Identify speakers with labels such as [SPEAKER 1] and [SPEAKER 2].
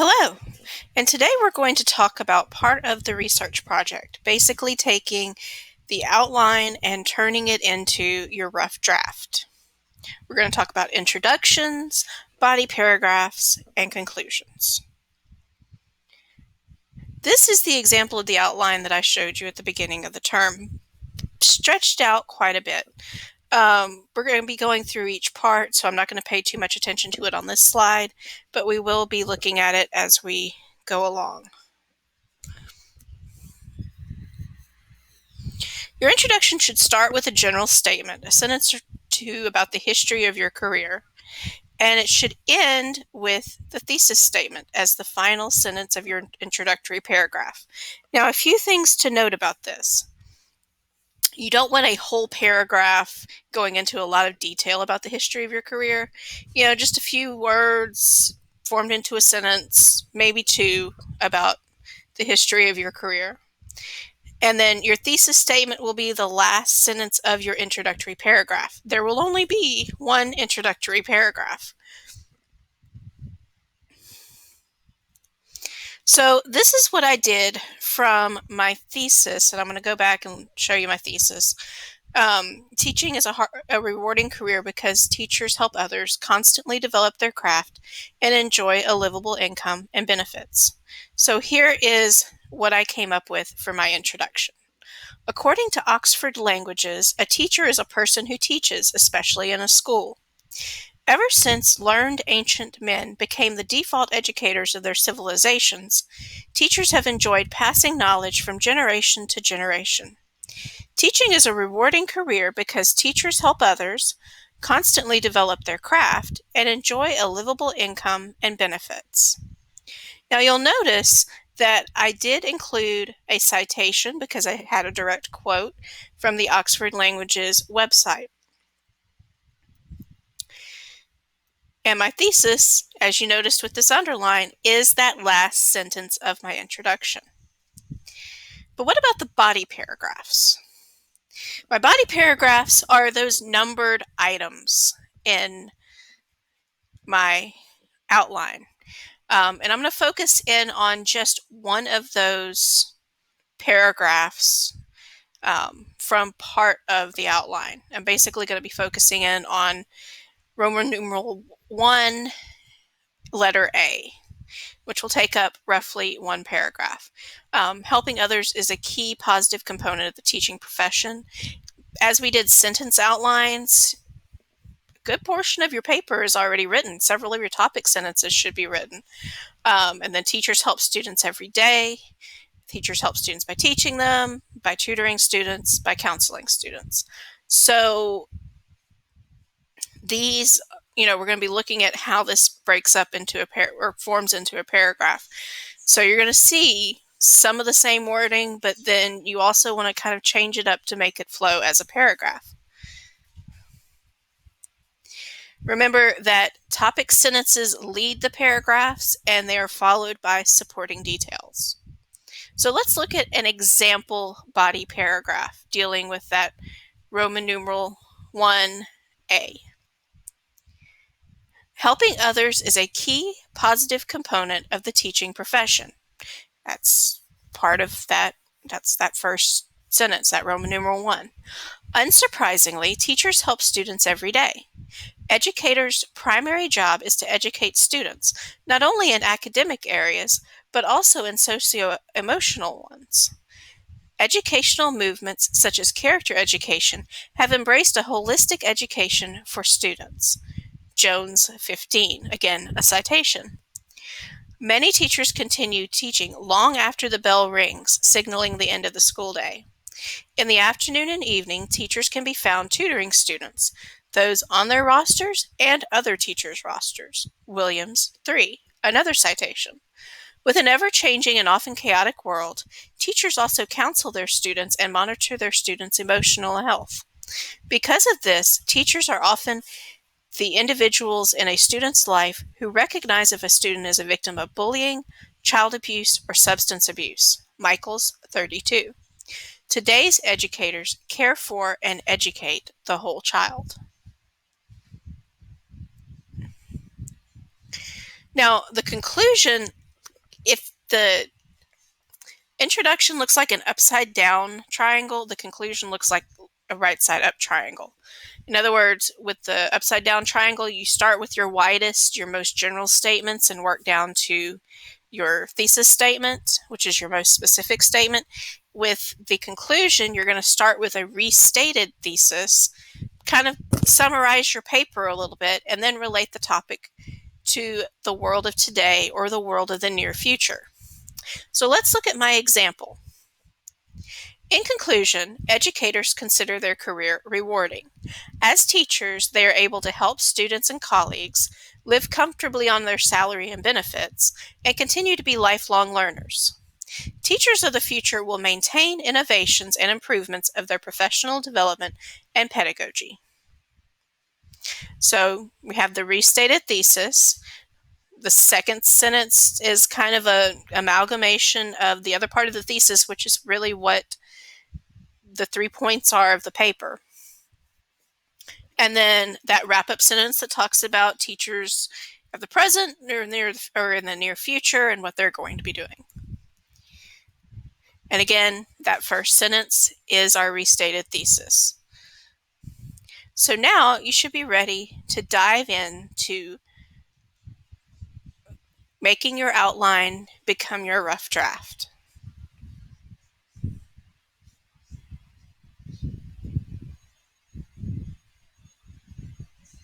[SPEAKER 1] Hello, and today we're going to talk about part of the research project, basically taking the outline and turning it into your rough draft. We're going to talk about introductions, body paragraphs, and conclusions. This is the example of the outline that I showed you at the beginning of the term, stretched out quite a bit. We're going to be going through each part, so I'm not going to pay too much attention to it on this slide, but we will be looking at it as we go along. Your introduction should start with a general statement, a sentence or two about the history of your career, and it should end with the thesis statement as the final sentence of your introductory paragraph. Now, a few things to note about this. You don't want a whole paragraph going into a lot of detail about the history of your career. Just a few words formed into a sentence, maybe two, about the history of your career. And then your thesis statement will be the last sentence of your introductory paragraph. There will only be one introductory paragraph. So this is what I did from my thesis, and I'm going to go back and show you my thesis. Teaching is a rewarding career because teachers help others constantly develop their craft and enjoy a livable income and benefits. So here is what I came up with for my introduction. According to Oxford Languages, a teacher is a person who teaches, especially in a school. Ever since learned ancient men became the default educators of their civilizations, teachers have enjoyed passing knowledge from generation to generation. Teaching is a rewarding career because teachers help others, constantly develop their craft, and enjoy a livable income and benefits. Now you'll notice that I did include a citation because I had a direct quote from the Oxford Languages website. And my thesis, as you noticed with this underline, is that last sentence of my introduction. But what about the body paragraphs? My body paragraphs are those numbered items in my outline. And I'm going to focus in on just one of those paragraphs from part of the outline. I'm basically going to be focusing in on Roman numeral 1, letter A, which will take up roughly one paragraph. Helping others is a key positive component of the teaching profession. As we did sentence outlines, a good portion of your paper is already written. Several of your topic sentences should be written. And then teachers help students every day. Teachers help students by teaching them, by tutoring students, by counseling students. So these, we're going to be looking at how this breaks up into or forms into a paragraph. So you're going to see some of the same wording, but then you also want to kind of change it up to make it flow as a paragraph. Remember that topic sentences lead the paragraphs and they are followed by supporting details. So let's look at an example body paragraph dealing with that Roman numeral 1A. Helping others is a key positive component of the teaching profession. That's part of that. That's that first sentence, that Roman numeral 1. Unsurprisingly, teachers help students every day. Educators' primary job is to educate students, not only in academic areas, but also in socio-emotional ones. Educational movements such as character education have embraced a holistic education for students. Jones 15, again, a citation. Many teachers continue teaching long after the bell rings, signaling the end of the school day. In the afternoon and evening, teachers can be found tutoring students, those on their rosters and other teachers' rosters. Williams 3, another citation. With an ever-changing and often chaotic world, teachers also counsel their students and monitor their students' emotional health. Because of this, teachers are often the individuals in a student's life who recognize if a student is a victim of bullying, child abuse, or substance abuse. Michaels 32. Today's educators care for and educate the whole child. Now, the conclusion if the introduction looks like an upside down triangle, the conclusion looks like a right side up triangle. In other words, with the upside down triangle, you start with your widest, your most general statements and work down to your thesis statement, which is your most specific statement. With the conclusion, you're going to start with a restated thesis, kind of summarize your paper a little bit, and then relate the topic to the world of today or the world of the near future. So let's look at my example. In conclusion, educators consider their career rewarding. As teachers, they are able to help students and colleagues live comfortably on their salary and benefits and continue to be lifelong learners. Teachers of the future will maintain innovations and improvements of their professional development and pedagogy. So we have the restated thesis. The second sentence is kind of an amalgamation of the other part of the thesis, which is really what the 3 points are of the paper. And then that wrap-up sentence that talks about teachers of the present or in the near future and what they're going to be doing. And again, that first sentence is our restated thesis. So now you should be ready to dive into making your outline become your rough draft.